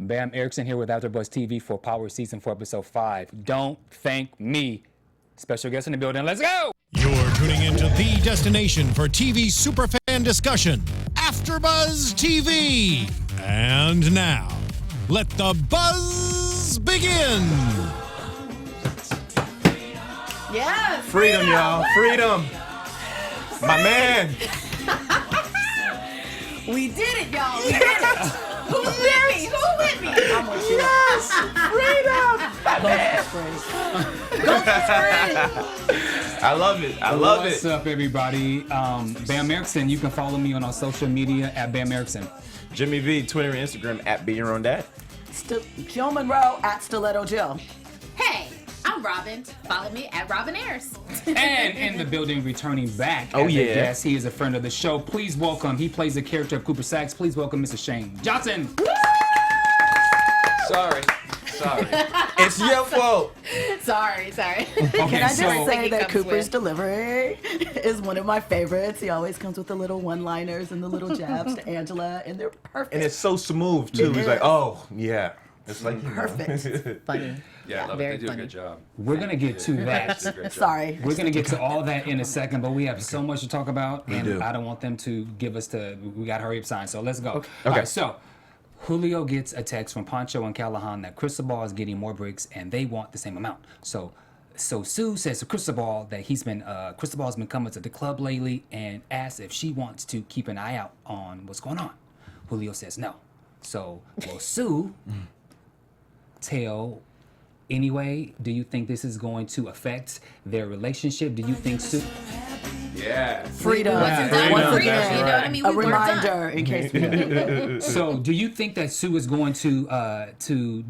Bamm Ericsen here with AFTERBUZZ TV for Power Season 4, Episode 5. Don't thank me. Special guest in the building. Let's go! You're tuning into the destination for TV superfan discussion, AFTERBUZZ TV. And now, let the buzz begin. Yes. Freedom, y'all. Freedom. My man. We did it, y'all. We did it. Who's with me? Who with me? I'm with you. Yes. Freedom. My man. I love it. I love What's it. up, everybody? Bamm Ericsen. You can follow me on our social media at Bamm Ericsen. Jimmy V, Twitter and Instagram at Be Your Own Dad. Jill Munroe at Stiletto Jill. Hey, I'm Robin. Follow me at Robin Ayers. And in the building, returning back Oh, as yeah. a guest, he is a friend of the show. Please welcome, he plays the character of Cooper Saxe. Please welcome Mr. Shane Johnson. Sorry. It's your fault. Sorry. Okay, Can I just so say He that comes Cooper's with. delivery is one of my favorites. He always comes with the little one-liners and the little jabs to Angela, and they're perfect. And it's so smooth, too. He's like, oh, yeah. It's like, you know. Perfect. Funny. Yeah, I love very it. They do funny. a good job. we're going to get to that. They do a great job. Sorry. We're going to get to all that in a second, but we have so much to talk about, and do. I don't want them to give us we got to hurry up sign, so let's go. Okay. All Okay. right, so Julio gets a text from Pancho and Callahan that Cristobal is getting more bricks, and they want the same amount. So Sue says to Cristobal that Cristobal's been coming to the club lately and asks if she wants to keep an eye out on what's going on. Julio says no. So, will Sue tell anyway? Do you think this is going to affect their relationship? Do you think Sue... Yeah. Freedom. Wasn't done Freedom. with freedom. That's You know what I mean? A We weren't done. reminder in case we don't. So, do you think that Sue is going to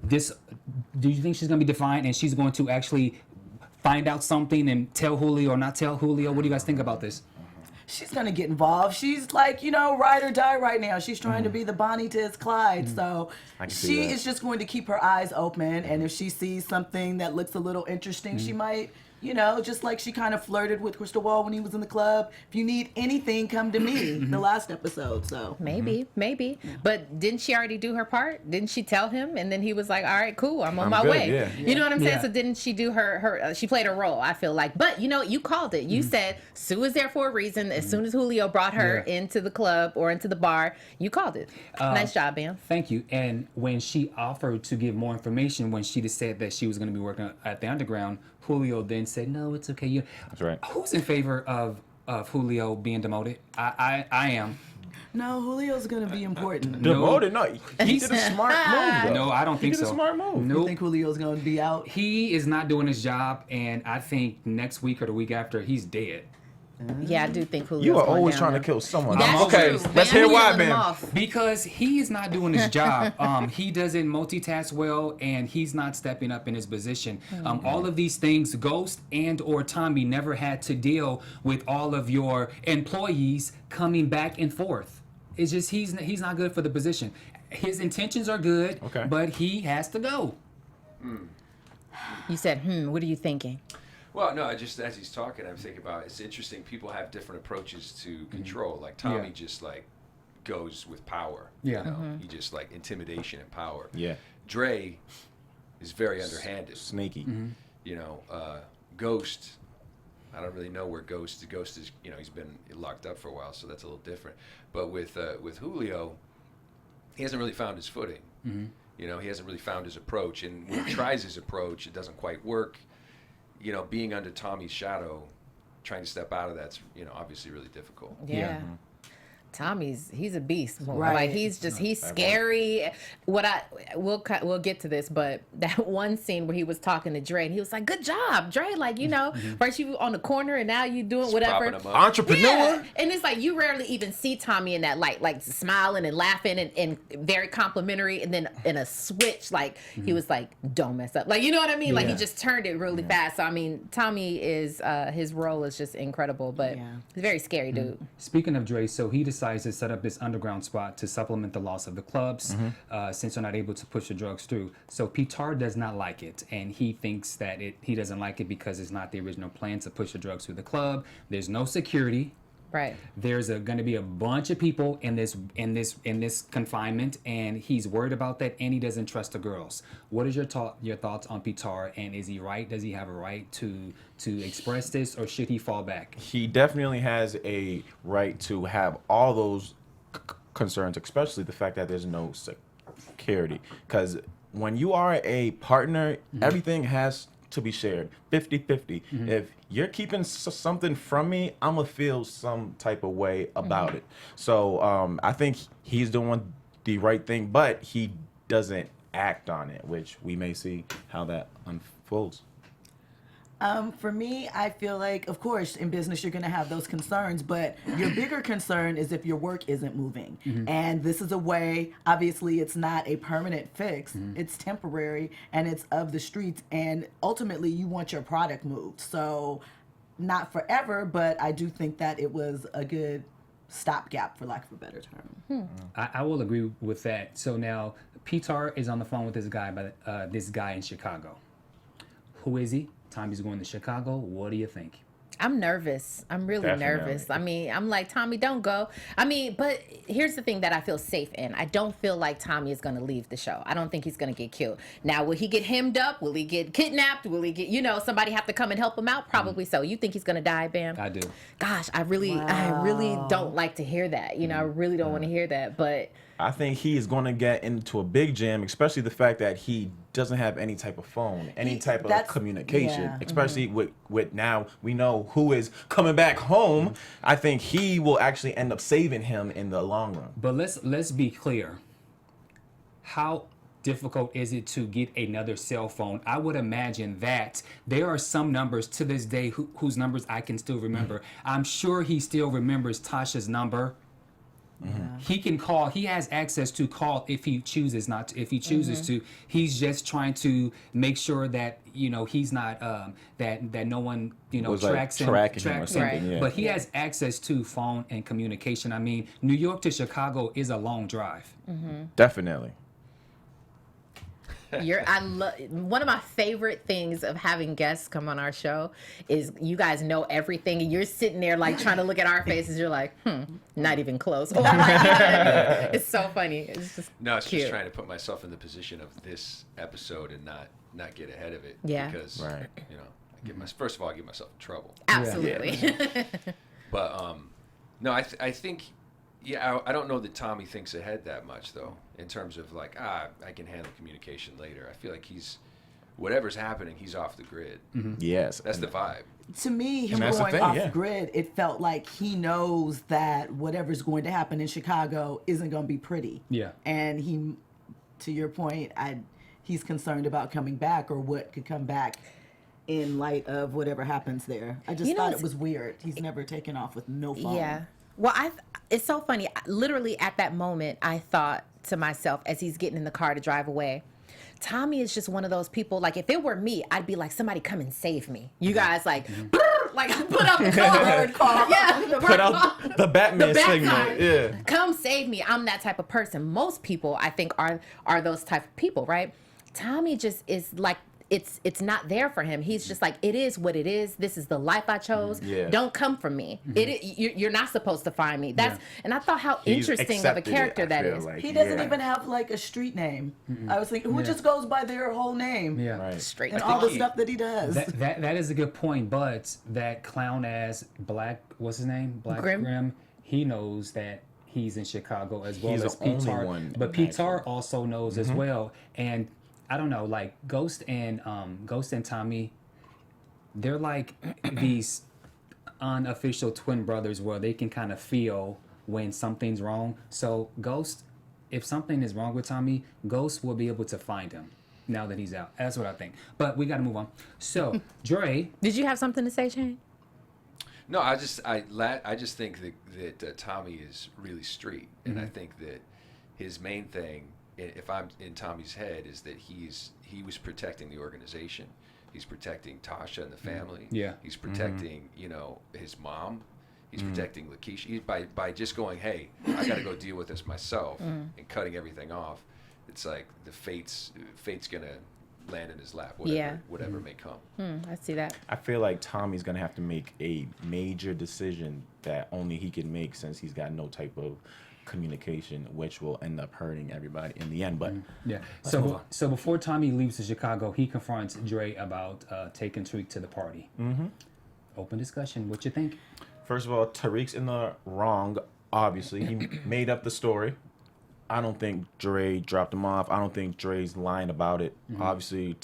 this? Do you think she's going to be defiant and she's going to actually find out something and tell Julio or not tell Julio? What do you guys think about this? She's gonna get involved. She's like, ride or die right now. She's trying to be the Bonnie to his Clyde. So can see she that. is just going to keep her eyes open. And if she sees something that looks a little interesting, she might, just like she kind of flirted with Cristobal when he was in the club. If you need anything, come to me. The last episode. So Maybe. But didn't she already do her part? Didn't she tell him? And then he was like, all right, cool, I'm on my good, way. yeah. You know what I'm saying? Yeah. So didn't she do her she played her role, I feel like. But you called it. You said Sue is there for a reason. As soon as Julio brought her into the club or into the bar, you called it. Nice job, Bam. Thank you. And when she offered to give more information, when she just said that she was going to be working at the underground, Julio then said, "No, it's okay." That's right. Who's in favor of Julio being demoted? I am. no, Julio's gonna be important. Demoted? No, he did a smart move, though. No, I don't think He did so. a smart move. You Nope. think Julio's gonna be out? He is not doing his job, and I think next week or the week after, he's dead. Yeah, I do think Julio's You are going always down trying there. to kill someone. That's Okay, true. let's Bam hear why, yelling him man. off. Because he is not doing his job. He doesn't multitask well, and he's not stepping up in his position. All of these things, Ghost and or Tommy never had to deal with all of your employees coming back and forth. It's just he's not good for the position. His intentions are good, Okay. but he has to go. You said, what are you thinking? Well, no, just as he's talking, I'm thinking about it's interesting. People have different approaches to control. Like Tommy Yeah. just like goes with power. Yeah. You know? He just like intimidation and power. Yeah. Dre is very underhanded. Sneaky. Ghost, I don't really know where Ghost is. He's been locked up for a while, so that's a little different. But with Julio, he hasn't really found his footing. He hasn't really found his approach, and when he tries his approach, it doesn't quite work. Being under Tommy's shadow, trying to step out of that's obviously really difficult. Yeah. He's a beast. Right. Like he's scary. We'll get to this, but that one scene where he was talking to Dre and he was like, "Good job, Dre." Like first you on the corner and now you doing Just whatever. propping him up. Entrepreneur? Yeah. And it's like you rarely even see Tommy in that light, like smiling and laughing and very complimentary. And then in a switch, like he was like, "Don't mess up." Like you know what I mean? Like he Yeah. just turned it really fast. So I mean, Tommy is his role is just incredible, but he's a very scary dude. Speaking of Dre, so he decides to set up this underground spot to supplement the loss of the clubs since they're not able to push the drugs through. So Petar does not like it, and he thinks that he doesn't like it because it's not the original plan to push the drugs through the club. There's no security. Right. There's going to be a bunch of people in this confinement, and he's worried about that, and he doesn't trust the girls. What is your thoughts on Petar, and is he right? Does he have a right to express this, or should he fall back? He definitely has a right to have all those concerns, especially the fact that there's no security. Because when you are a partner, everything has to be shared 50-50. If you're keeping something from me, I'm gonna feel some type of way about it. So I think he's doing the right thing, but he doesn't act on it, which we may see how that unfolds. For me, I feel like, of course, in business, you're going to have those concerns, but your bigger concern is if your work isn't moving. And this is a way, obviously, it's not a permanent fix. It's temporary, and it's of the streets. And ultimately, you want your product moved. So not forever, but I do think that it was a good stopgap, for lack of a better term. I will agree with that. So now, Petar is on the phone with this guy in Chicago. Who is he? Tommy's going to Chicago. What do you think? I'm nervous. I'm really Definitely. nervous. I mean, I'm like, Tommy, don't go. I mean, but here's the thing that I feel safe in. I don't feel like Tommy is going to leave the show. I don't think he's going to get killed. Now, will he get hemmed up? Will he get kidnapped? Will he get, somebody have to come and help him out? Probably so. You think he's going to die, Bamm? I do. Gosh, I really don't like to hear that. I really don't want to hear that. But I think he is going to get into a big jam, especially the fact that he doesn't have any type of phone, any type of communication, especially with now we know who is coming back home. I think he will actually end up saving him in the long run. But let's be clear. How difficult is it to get another cell phone? I would imagine that there are some numbers to this day whose numbers I can still remember. I'm sure he still remembers Tasha's number. He can call. He has access to call if he chooses not to. If he chooses to, he's just trying to make sure that he's not that no one tracks him. Tracking him or something. Right. Yeah. But he has access to phone and communication. I mean, New York to Chicago is a long drive. Definitely. One of my favorite things of having guests come on our show is you guys know everything, and you're sitting there like trying to look at our faces. You're like, not even close. Or like, it's so funny. It's just it's cute. just trying to put myself in the position of this episode and not get ahead of it. Yeah. Because Right. first of all, I get myself in trouble. Absolutely. But no, I think. Yeah, I don't know that Tommy thinks ahead that much, though, in terms of like, I can handle communication later. I feel like whatever's happening, he's off the grid. Yes. That's the vibe. To me, him that's the going thing, off yeah. grid, it felt like he knows that whatever's going to happen in Chicago isn't going to be pretty. Yeah. And he, to your point, he's concerned about coming back or what could come back in light of whatever happens there. I just thought it was weird. He's never taken off with no phone. Yeah. Well, it's so funny. Literally at that moment, I thought to myself as he's getting in the car to drive away, Tommy is just one of those people. Like, if it were me, I'd be like, somebody come and save me. You guys like, like put up the car. Yeah, Put out the Batman signal. Yeah. Come save me. I'm that type of person. Most people, I think, are those type of people, right? Tommy just is like, it's not there for him. He's just like, it is what it is. This is the life I chose. Yeah. Don't come for me. You're not supposed to find me. And I thought how He's interesting of a accepted character it, I that feel is. like. He doesn't even have like a street name. I was thinking, who just goes by their whole name? Yeah. Right. Straight. And all the stuff that he does. That is a good point, but that clown ass Black, what's his name? Black Grim? He knows that he's in Chicago as well He's as the only Petar. one, But Petar actually. also knows as well. And I don't know, like Ghost and Tommy, they're like these unofficial twin brothers where they can kind of feel when something's wrong. So Ghost, if something is wrong with Tommy, Ghost will be able to find him now that he's out. That's what I think. But we got to move on. So Dre, Did you have something to say, Shane? No, I just think that Tommy is really street, and I think that his main thing, if I'm in Tommy's head, is that he was protecting the organization. He's protecting Tasha and the family. Yeah. He's protecting, his mom. He's protecting Lakeisha. By just going, hey, I got to go deal with this myself and cutting everything off. It's like the fate's gonna land in his lap, whatever, Yeah. whatever may come. I see that. I feel like Tommy's gonna have to make a major decision that only he can make, since he's got no type of communication, which will end up hurting everybody in the end. But Yeah. move on. So before Tommy leaves to Chicago, he confronts Dre about taking Tariq to the party. Open discussion. What you think? first of all, Tariq's in the wrong. Obviously, he made up the story. I don't think Dre dropped him off. I don't think Dre's lying about it. Obviously,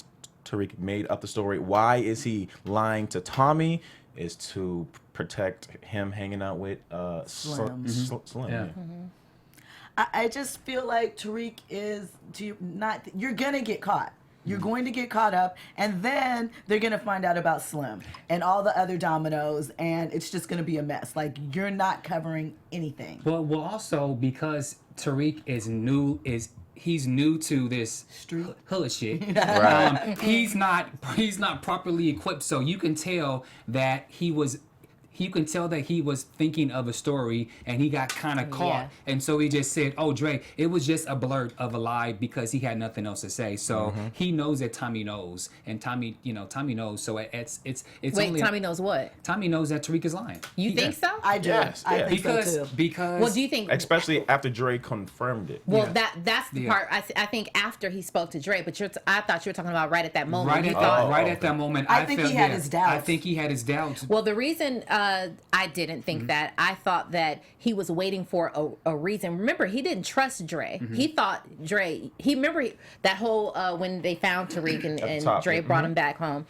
Tariq made up the story. Why is he lying to Tommy? Is to protect him hanging out with Slim. Slim. Yeah. I just feel like Tariq is you're gonna get caught. You're going to get caught up, and then they're gonna find out about Slim and all the other dominoes, and it's just gonna be a mess. Like, you're not covering anything. Well, also because Tariq he's new to this Street. hood shit. Right. He's not properly equipped, so you can tell that he was thinking of a story, and he got kind of caught. Yeah. And so he just said, "Oh, Dre, it was just a blurt of a lie," because he had nothing else to say. So he knows that Tommy knows, and Tommy knows. So it's Wait, only Tommy knows what? Tommy knows that Tariq is lying. You think so? I do. Yes, I yeah. think so too. Because Well, do you think? Especially after Dre confirmed it. Well, Yeah. that's the Yeah. part. I think after he spoke to Dre, but I thought you were talking about right at that moment. right You at thought, that moment, I think felt, he had his doubts. I think he had his doubts. Well, the reason I didn't think that, I thought that he was waiting for a reason. Remember, he didn't trust Dre. He thought Dre. That whole when they found Tariq and top, Dre yeah. brought him back home,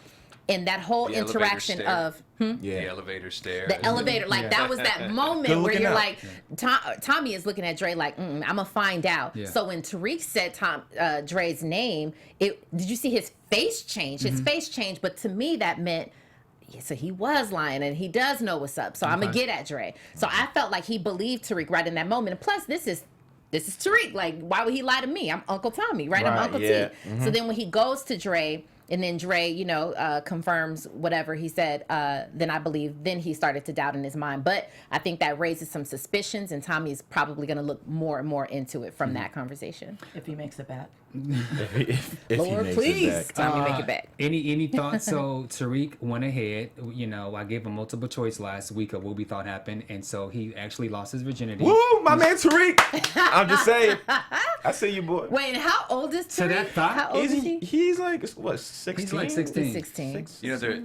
and that whole The elevator interaction stare. of. The elevator stare. The elevator, like that was that moment Good where looking you're out. like, Tommy is looking at Dre like, I'm gonna find out. Yeah. So when Tariq said Dre's name, did you see his face change? His face changed, but to me that meant, yeah, so he was lying and he does know what's up. So I'm gonna get at Dre. So I felt like he believed Tariq right in that moment. And plus, this is Tariq. Like, why would he lie to me? I'm Uncle Tommy, right? I'm Right, Uncle yeah. T. So then when he goes to Dre, and then Dre, confirms whatever he said, then I believe, then he started to doubt in his mind. But I think that raises some suspicions, and Tommy is probably going to look more and more into it from that conversation. If he makes it back. if he Lord, makes please, it back. Tommy, make it back. Any thoughts? So Tariq went ahead. I gave him multiple choice last week of what we thought happened, and so he actually lost his virginity. Woo, my man Tariq. I'm just saying. I see you, boy. Wait, and how old is Tariq? So that thought- How old is he? He's like, what, 16? He's like 16. He's 16. They're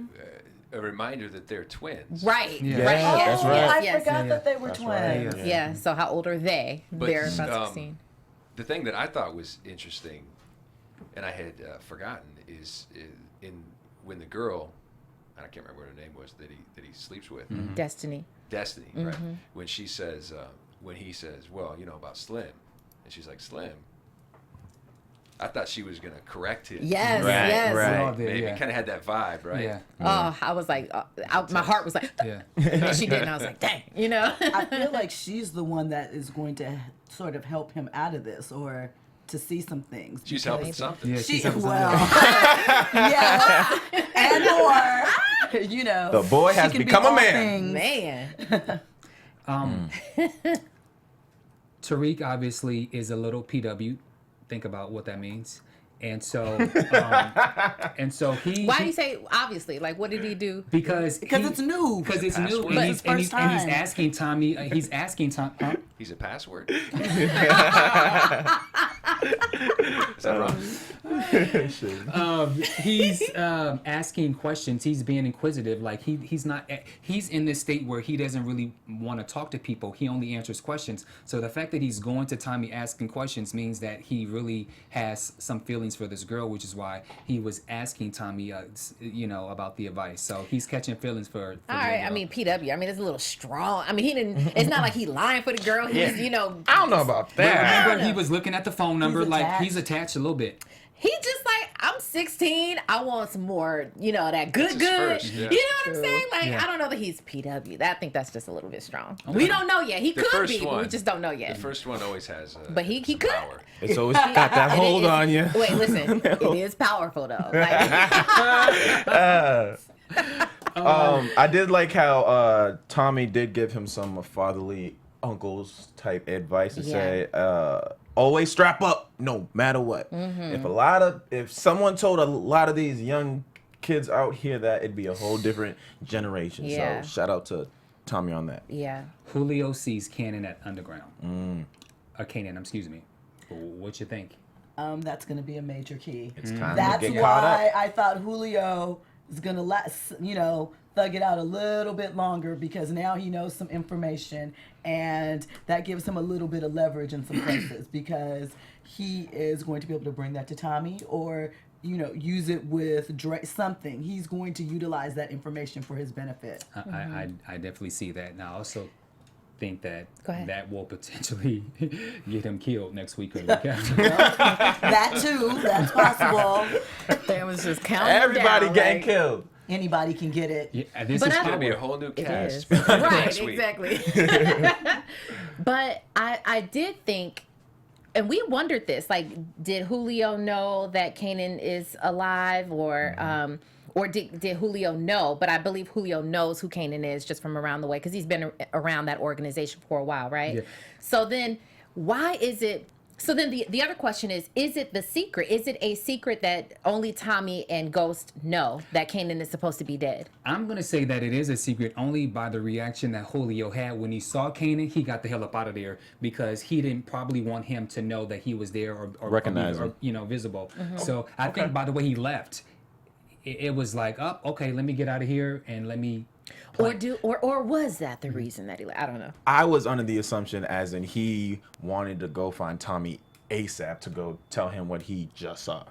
a reminder that they're twins. Right. Yeah. Right. Yeah, Yes, that's right. yes, I yes. forgot that they were That's twins. right. Yeah. So how old are they? But, They're about 16. The thing that I thought was interesting, and I had forgotten, is when the girl, and I can't remember what her name was, that he sleeps with, Destiny. Destiny, right? When he says, well, about Slim, and she's like, Slim. I thought she was gonna correct him. Yes. Right, Yes. right. We all did, Maybe yeah. kind of had that vibe, right? Yeah. Oh, I was like, my heart was like, Yeah. and she did, and I was like, dang, I feel like she's the one that is going to sort of help him out of this, or to see some things. She's helping something. Yeah, She, she's having well, something. yes, and or, The boy she has can be become a all man. things. man. Tariq obviously is a little PW. Think about what that means. And so, he. Why do you say obviously? Like, what did he do? Because It's new. Because it's new, Password. and It's he's, his and he's first time. asking Tommy. He's asking Tom. Huh? He's a password. Is that wrong? He's asking questions. He's being inquisitive. Like he's not. He's in this state where he doesn't really want to talk to people. He only answers questions. So the fact that he's going to Tommy asking questions means that he really has some feelings for this girl, which is why he was asking Tommy, about the advice. So he's catching feelings for All the right, girl. I mean PW. I mean it's a little strong. I mean he didn't. It's not like he lying for the girl. He's I don't know about But that. remember, he was looking at the phone number, like attached. he's attached a little bit. He just like, I'm 16. I want some more, that good. his first, yeah. You know what I'm saying? Like, Yeah. I don't know that he's PW. I think that's just a little bit strong. We don't know yet. He The could first be, but one. we just don't know yet. The first one always has. But he some could. power. It's always got that hold on you. Wait, listen. It is powerful though. Like, I did like how Tommy did give him some fatherly uncles type advice to Yeah. say, always strap up no matter what. If someone told a lot of these young kids out here that, it'd be a whole different generation. Yeah. So shout out to Tommy on that. Yeah. Julio sees Kanan at Underground. Kanan, excuse me. What you think? That's going to be a major key. It's time That's to get caught why up. I thought Julio is going to thug it out a little bit longer, because now he knows some information, and that gives him a little bit of leverage in some places, because he is going to be able to bring that to Tommy, or use it with something. He's going to utilize that information for his benefit. I definitely see that. Now, I also think that Go ahead. that will potentially get him killed next week or the week after. That too, that's possible. There was just counting Everybody down, getting like, killed. Anybody can get it. Yeah, this But is I- It's gonna be a power. whole new It cast. is. Next Right, week. exactly. But I did think, and we wondered this, like, did Julio know that Kanan is alive, or did Julio know? But I believe Julio knows who Kanan is just from around the way, because he's been around that organization for a while, right? Yeah. So then, why is it? So then the other question is it the secret? Is it a secret that only Tommy and Ghost know that Kanan is supposed to be dead? I'm going to say that it is a secret only by the reaction that Julio had when he saw Kanan. He got the hell up out of there, because he didn't probably want him to know that he was there or Recognize or, him. visible. So I think by the way he left, it was like, oh, okay, let me get out of here and let me. Or was that the reason that he? I don't know. I was under the assumption as in he wanted to go find Tommy ASAP to go tell him what he just saw.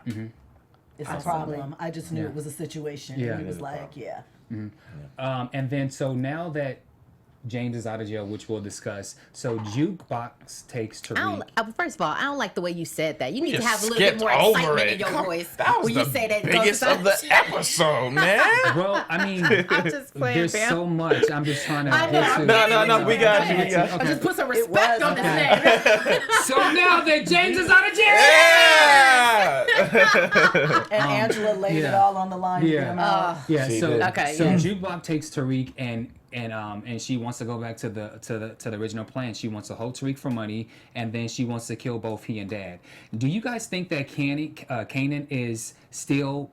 It's a problem. I just knew it was a situation. Yeah. And he It was is a like, yeah. And then so now that James is out of jail, which we'll discuss. So Jukebox takes Tariq. First of all, I don't like the way you said that. You need to just have a little bit skipped more over excitement it. in your Come- voice That was when you the say that. biggest of the episode, man. Well, I mean, I'm just playing, there's fam. so much. I'm just trying to. I know. get to- I'm No, we got you. Okay. I just put some respect was, on his okay. name. So now that James is out of jail. Yeah. And Angela laid it yeah. all on the line to get him out. Yeah, She so did. Okay, so yeah. Jukebox takes Tariq and she wants to go back to the original plan. She wants to hold Tariq for money, and then she wants to kill both he and Dad. Do you guys think that Kanan is still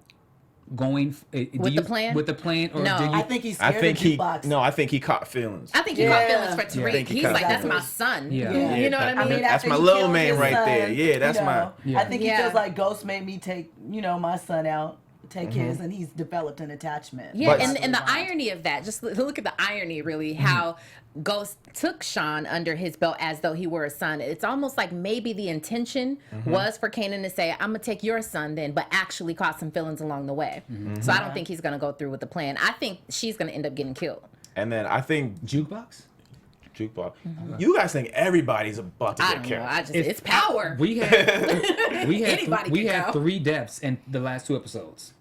going With the plan? With the plan, or No. do you? I think he's I scared think of he Jukebox. no, I think he caught feelings. I think he caught Yeah. feelings for I Tariq. think he He's caught like, that's feelings. my son. Yeah. Yeah. You know what I mean? I mean, That's after my he little killed man his right son, there. Yeah, that's my. Yeah. I think he Yeah. feels like Ghost made me take, my son out, take his, and he's developed an attachment. Yeah, But- and the irony of that, just look at the irony, really, how Ghost took Sean under his belt as though he were a son. It's almost like maybe the intention was for Kanan to say, I'm going to take your son then, but actually caught some feelings along the way. So I don't think he's going to go through with the plan. I think she's going to end up getting killed. And then I think Jukebox? Jukebox. You guys think everybody's about to I get don't know. killed? It's power. We had Anybody we can had go. 3 deaths in the last 2 episodes.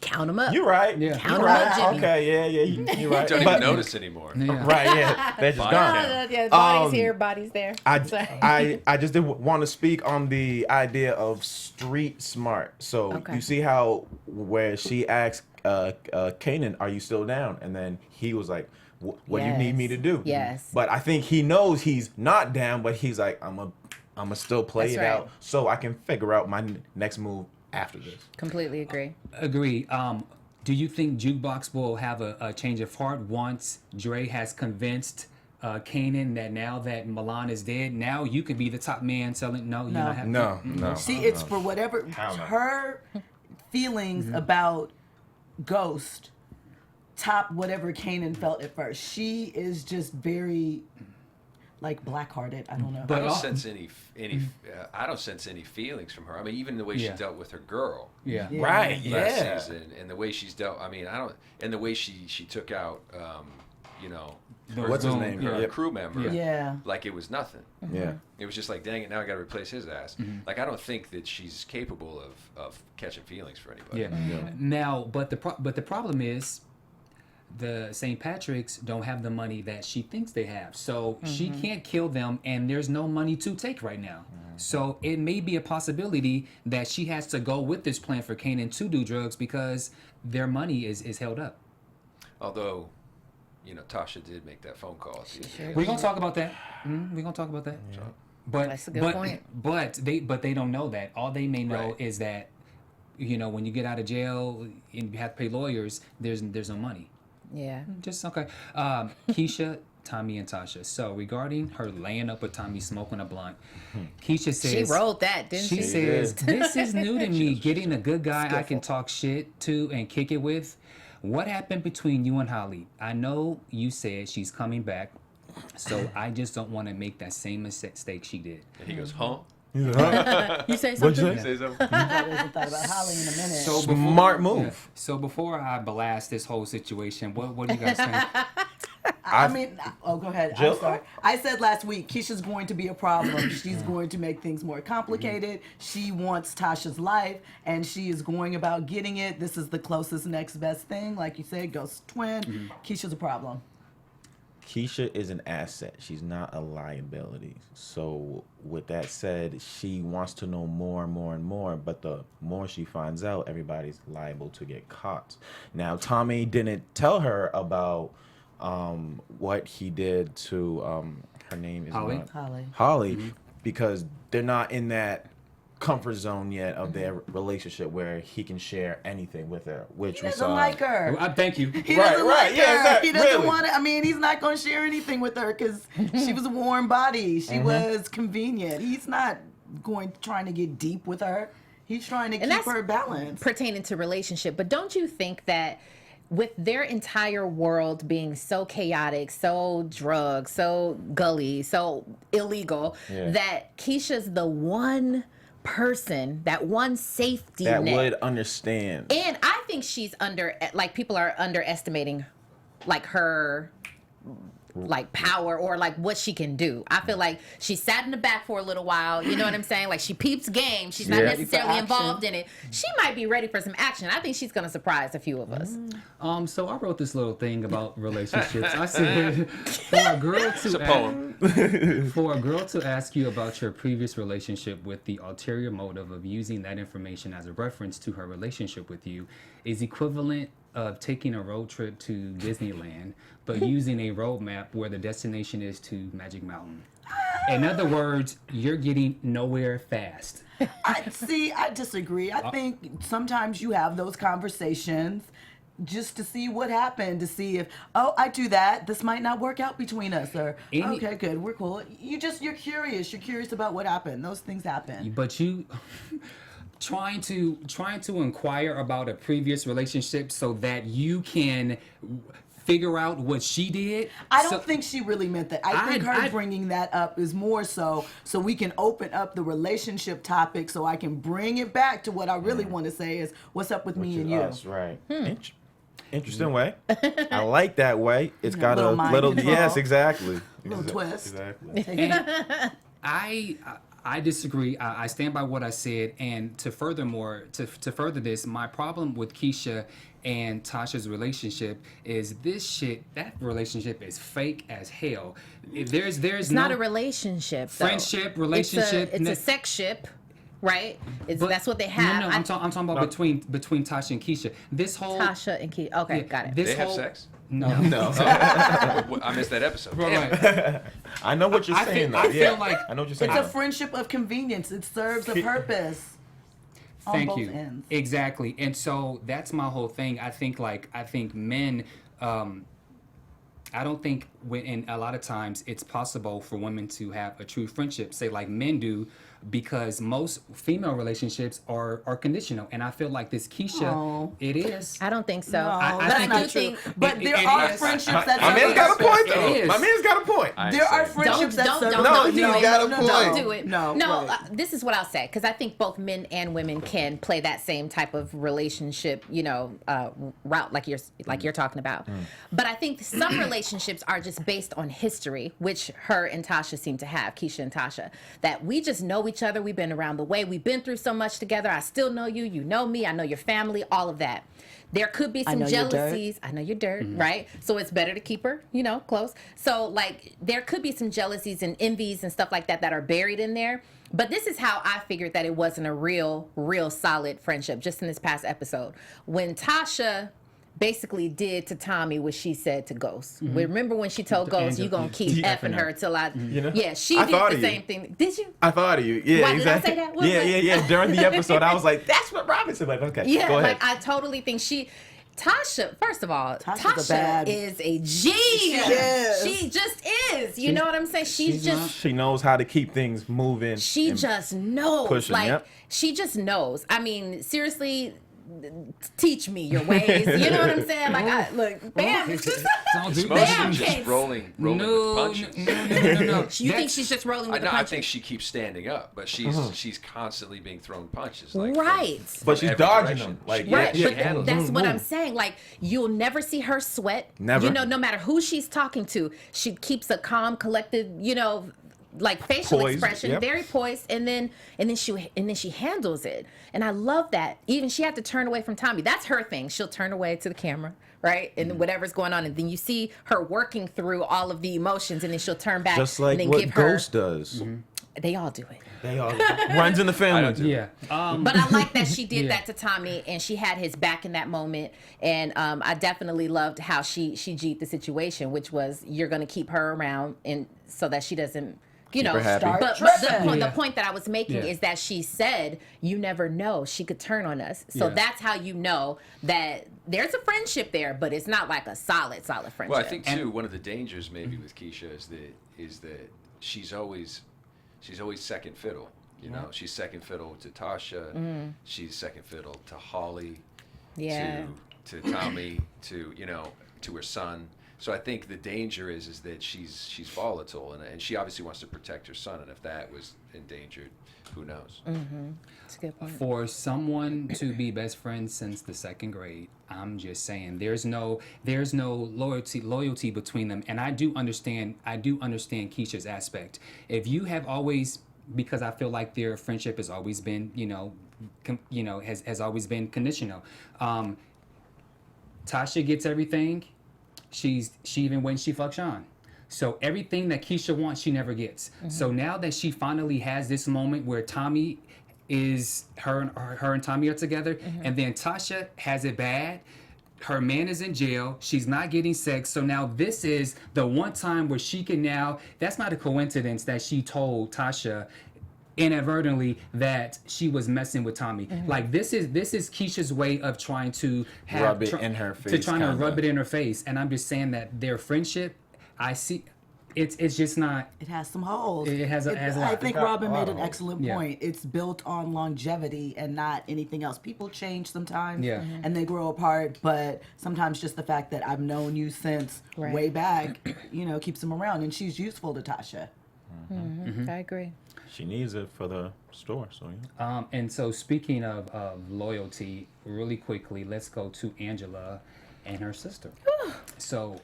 Count them up. You're right. Yeah. Count 'em You're up, right. Jimmy. Okay, yeah, you're right. Don't But- even notice anymore. Yeah. Right, yeah, they're just Body gone. count. Yeah, bodies Um, here, bodies there. Sorry. I just did want to speak on the idea of street smart. So Okay. you see how where she asked Kanan, "Are you still down?" And then he was like, "What do you need me to do?" Yes. But I think he knows he's not down, but he's like, "I'm a still play That's it right. out so I can figure out my next move after this." Completely agree. Agree. Do you think Jukebox will have a change of heart once Dre has convinced Kanan that now that Milan is dead, now you can be the top man selling? No, you're not having. No. See, it's for whatever Hell no. her feelings about Ghost top whatever Kanan felt at first. She is just very like black-hearted. I don't know. I But don't all- sense any. I don't sense any feelings from her. I mean, even the way Yeah. she dealt with her girl Yeah. Yeah. Right. last Yeah. season, and the way she's dealt. I mean, I don't. And the way she took out, What's his Boom. name? her Yep. crew member, Yeah. like it was nothing. Yeah. It was just like, dang it, now I got to replace his ass. Like, I don't think that she's capable of catching feelings for anybody. Yeah. Now, but the problem is, the St. Patrick's don't have the money that she thinks they have, so she can't kill them, and there's no money to take right now. So it may be a possibility that she has to go with this plan for Kanan to do drugs because their money is held up. Although, Tasha did make that phone call. We're gonna talk about that. We're gonna talk about that. Yeah. But That's a good point. But they don't know that. All they may know is that when you get out of jail and you have to pay lawyers, there's no money. Yeah. Just okay. Keisha, Tommy, and Tasha. So regarding her laying up with Tommy smoking a blunt, Keisha says She wrote that, didn't she? She says, "This is new to me. Getting a good guy I can talk shit to and kick it with. What happened between you and Holly? I know you said she's coming back, so I just don't want to make that same mistake she did." And he goes, huh? You say What'd something? you say? Say something? I haven't thought about Holly in a minute. So Smart move. So before I blast this whole situation, what do you guys think? Go ahead. Jill? I'm sorry. I said last week, Keisha's going to be a problem. She's going to make things more complicated. She wants Tasha's life, and she is going about getting it. This is the closest next best thing. Like you said, ghost twin. Keisha's a problem. Keisha is an asset. She's not a liability. So with that said, she wants to know more and more and more, but the more she finds out, everybody's liable to get caught. Now, Tommy didn't tell her about what he did to her name is Holly? not Holly, because they're not in that comfort zone yet of their relationship where he can share anything with her, which He we doesn't saw. like her. Thank you. He Right, doesn't right, like yeah, her. exactly, He doesn't really. want to. I mean, he's not going to share anything with her because she was a warm body. She was convenient. He's not trying to get deep with her. He's trying to keep that's her balanced. Pertaining to relationship. But don't you think that with their entire world being so chaotic, so drugged, so gully, so illegal, that Keisha's the one person, that one safety That net would understand. And I think she's people are underestimating her power or what she can do. I feel like she sat in the back for a little while, you know what I'm saying? Like she peeps game. She's not necessarily involved in it. She might be ready for some action. I think she's gonna surprise a few of us. So I wrote this little thing about relationships. I said, for a girl to ask you about your previous relationship with the ulterior motive of using that information as a reference to her relationship with you is equivalent of taking a road trip to Disneyland, but using a road map where the destination is to Magic Mountain. In other words, you're getting nowhere fast. I disagree. I think sometimes you have those conversations just to see what happened, to see if, I do that, this might not work out between us, or okay, good, we're cool. You're curious. You're curious about what happened. Those things happen. But you trying to inquire about a previous relationship so that you can figure out what she did. I don't think she really meant that. I think her bringing that up is more so we can open up the relationship topic, so I can bring it back to what I really want to say is what's up with me and you. Us, right. Interesting way. I like that way. It's got Little a mind little control. yes, exactly. Little twist. Exactly. And I disagree. I stand by what I said. And to further this, my problem with Keisha and Tasha's relationship is that relationship is fake as hell. There's It's not a relationship. Friendship, though. relationship. It's a sex ship. Right? That's what they have. No, I'm talking about between Tasha and Keisha. This whole Tasha and Keisha. Okay, got it. They have sex? No. I missed that episode. Right. I know what you're saying, though. I feel like I know what you're saying. It's a friendship of convenience. It serves a purpose. Thank on you. both ends. Exactly. And so that's my whole thing. I think men, I don't think and a lot of times it's possible for women to have a true friendship, say like men do, because most female relationships are conditional. And I feel like this Keisha, it is. I don't think so. No, I that's think not it- true. it- But there it are is. friendships that My man's got a point, It though. is. My man's got a point. There are friendships that serve don't do do it. it. got a point. Don't do it. No, right. This is what I'll say, because I think both men and women can play that same type of relationship, route like you're talking about. But I think some relationships are just based on history, which her and Tasha seem to have, Keisha and Tasha, that we just know each other. We've been around the way. We've been through so much together. I still know you. You know me. I know your family. All of that. There could be some know your dirt. jealousies. I know your dirt, right? So it's better to keep her, close. So there could be some jealousies and envies and stuff like that are buried in there. But this is how I figured that it wasn't a real solid friendship, just in this past episode. When Tasha basically did to Tommy what she said to Ghost. Remember when she told Ghost, "You gonna keep effing her till I." You know? Yeah, she I did thought the of same you. thing. Did you? I thought of you. Yeah, Why, did I exactly. say that? What was Yeah. During the episode, I was like, "That's what Robin said." Like, okay, Yeah, go ahead. like I totally think Tasha, first of all, Tasha's a Tasha bad- is a G. is. She just is. You know what I'm saying? She's just She knows how to keep things moving. she and just knows. pushing, Like yep. she just knows. I mean, seriously, teach me your ways. You know what I'm saying? Like I look, Bam. Don't do Mostly Bam, just Case. rolling with No. punches. You think That's- she's just rolling with the I punches? think she keeps standing up, but she's constantly being thrown punches. Like, Right. But she's every dodging direction. them. Like, Right, she but handles that's it. what I'm saying. Like, you'll never see her sweat. Never. You know, no matter who she's talking to, she keeps a calm, collected, you know, like facial Poised, expression, yep. very poised, and then she handles it. And I love that. Even she had to turn away from Tommy. That's her thing. She'll turn away to the camera, right? And whatever's going on, and then you see her working through all of the emotions, and then she'll turn back just like and then what give her. Ghost does. They all do it. They all runs in the family. Yeah. But I like that she did Yeah. that to Tommy, and she had his back in that moment. And I definitely loved how she G'd the situation, which was you're going to keep her around, and so that she doesn't, you know. her happy. But Tripping. the point that I was making Yeah. is that she said, "You never know; she could turn on us." So Yeah. that's how you know that there's a friendship there, but it's not like a solid friendship. Well, I think too one of the dangers maybe with Keisha is that she's always second fiddle. You know, she's second fiddle to Tasha. She's second fiddle to Holly. Yeah. To Tommy. To her son. So I think the danger is that she's volatile and she obviously wants to protect her son. And if that was endangered, who knows? That's a good point. For someone to be best friends since the second grade, I'm just saying there's no loyalty between them. And I do understand Keisha's aspect. If you have always, because I feel like their friendship has always been, has always been conditional. Tasha gets everything. She even when she fucks Sean. So everything that Keisha wants, she never gets. So now that she finally has this moment where Tommy is her and Tommy are together, and then Tasha has it bad. Her man is in jail. She's not getting sex. So now this is the one time where she can now. That's not a coincidence that she told Tasha inadvertently that she was messing with Tommy. Like this is Keisha's way of trying to Rub it in her face, to kinda. rub it in her face. And I'm just saying that their friendship, I see, it's just not. It has some holes. It has a I lot. think got Robin a lot made of an holes. excellent Yeah. point. It's built on longevity and not anything else. People change sometimes, Yeah. and they grow apart. But sometimes just the fact that I've known you since Right. way back, keeps them around. And she's useful to Tasha. I agree. She needs it for the store. So yeah. And so speaking of loyalty, really quickly, let's go to Angela and her sister. So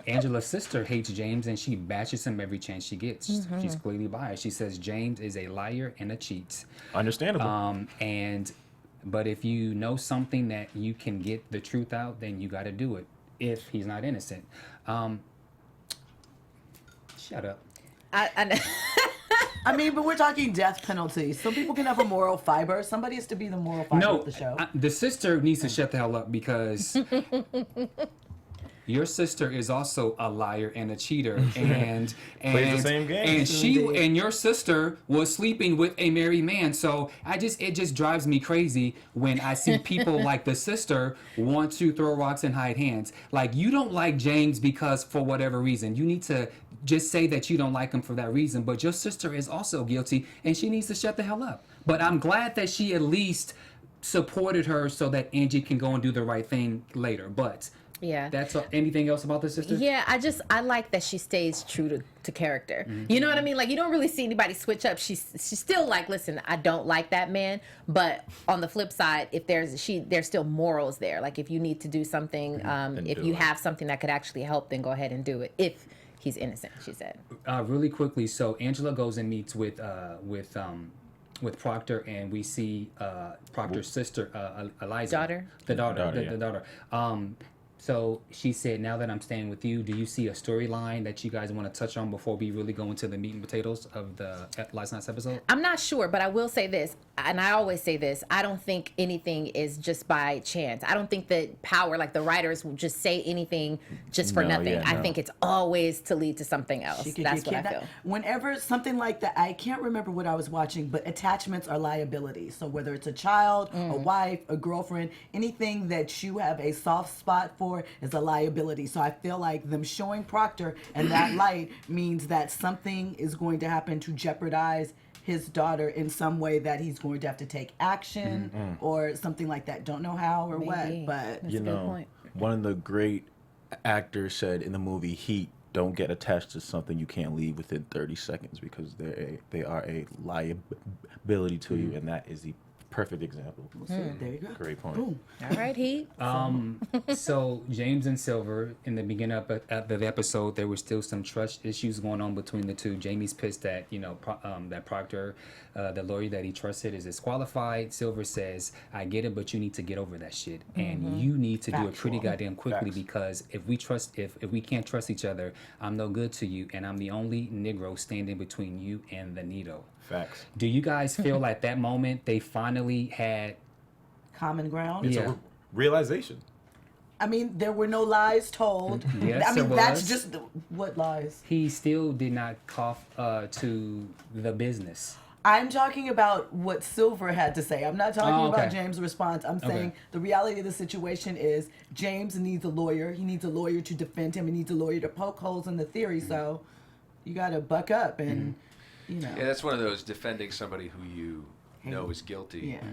Angela's sister hates James and she bashes him every chance she gets. She's clearly biased. She says James is a liar and a cheat. Understandable. But if you know something that you can get the truth out, then you got to do it. If he's not innocent, shut up. I know. I mean, but we're talking death penalty. Some people can have a moral fiber. Somebody has to be the moral fiber No, of the show. the sister needs to shut the hell up because your sister is also a liar and a cheater, and Plays the same game. And and your sister was sleeping with a married man. So it just drives me crazy when I see people like the sister want to throw rocks and hide hands. Like you don't like James because for whatever reason, you need to just say that you don't like him for that reason. But your sister is also guilty, and she needs to shut the hell up. But I'm glad that she at least supported her so that Angie can go and do the right thing later. But Yeah. that's anything else about the sister? Yeah, I like that she stays true to character. You know what I mean? Like you don't really see anybody switch up. She's still like, listen, I don't like that man, but on the flip side, if there's still morals there. Like if you need to do something, if do you it. have something that could actually help, then go ahead and do it. If he's innocent, she said. Really quickly, so Angela goes and meets with Proctor, and we see Proctor's sister, Eliza, Daughter? the daughter. Yeah. The daughter. So she said, now that I'm staying with you, do you see a storyline that you guys want to touch on before we really go into the meat and potatoes of the last night's episode? I'm not sure, but I will say this, and I always say this, I don't think anything is just by chance. I don't think that Power, like the writers, will just say anything just for nothing. I think it's always to lead to something else. That's what I feel. Whenever something like that, I can't remember what I was watching, but attachments are liabilities. So whether it's a child, a wife, a girlfriend, anything that you have a soft spot for is a liability. So I feel like them showing Proctor in that light means that something is going to happen to jeopardize his daughter in some way, that he's going to have to take action or something like that. Don't know how or what, but That's a good point. One of the great actors said in the movie Heat, don't get attached to something you can't leave within 30 seconds because they are a liability to you, and that is the perfect example. there you go. Great point. Boom. All right, Heat. So James and Silver, in the beginning of the episode, there were still some trust issues going on between the two. Jamie's pissed that that Proctor, the lawyer that he trusted, is disqualified. Silver says, "I get it, but you need to get over that shit, and you need to do it pretty goddamn quickly because if we can't trust each other, I'm no good to you, and I'm the only Negro standing between you and the needle." Facts. Do you guys feel like that moment they finally had? Common ground. It's Yeah. a realization. I mean, there were no lies told. Yes, I mean, there that's was. just what lies. He still did not cough to the business. I'm talking about what Silver had to say. I'm not talking about okay. James' response. I'm saying the reality of the situation is James needs a lawyer. He needs a lawyer to defend him. He needs a lawyer to poke holes in the theory. So you got to buck up and, you know. Yeah, that's one of those defending somebody who you know is guilty Yeah.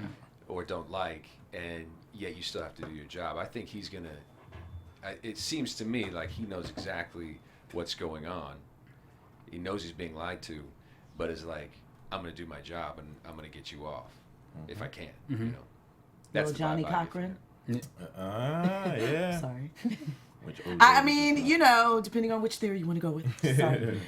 or don't like, and yet you still have to do your job. I think he's going to, it seems to me like he knows exactly what's going on. He knows he's being lied to, but is like, I'm going to do my job and I'm going to get you off if I can. You know, Little the Johnny vibe I get from Cochran. him. Yeah. Sorry. Which OJ I was mean, just you know, depending on which theory you want to go with. Sorry.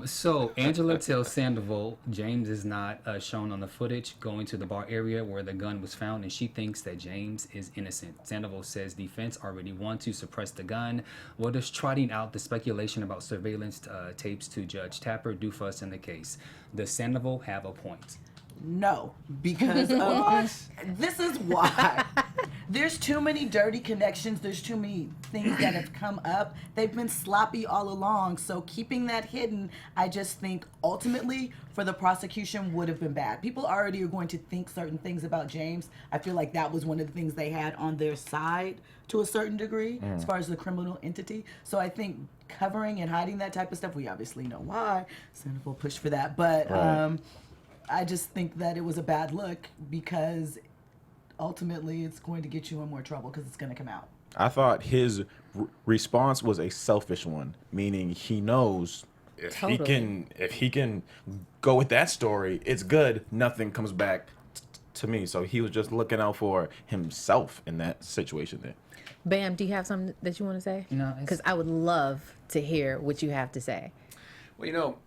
So Angela tells Sandoval James is not shown on the footage going to the bar area where the gun was found, and she thinks that James is innocent. Sandoval says defense already want to suppress the gun. What does trotting out the speculation about surveillance tapes to Judge Tapper do for us in the case? Does Sandoval have a point? No, because this is why. There's too many dirty connections. There's too many things that have come up. They've been sloppy all along. So keeping that hidden, I just think ultimately for the prosecution would have been bad. People already are going to think certain things about James. I feel like that was one of the things they had on their side to a certain degree as far as the criminal entity. So I think covering and hiding that type of stuff, we obviously know why. Sandoval pushed for that. But I just think that it was a bad look because ultimately it's going to get you in more trouble because it's going to come out. I thought his response was a selfish one, meaning he knows if he can go with that story, it's good. Nothing comes back to me. So he was just looking out for himself in that situation there. Bam, do you have something that you want to say? No, Because I would love to hear what you have to say. Well, you know,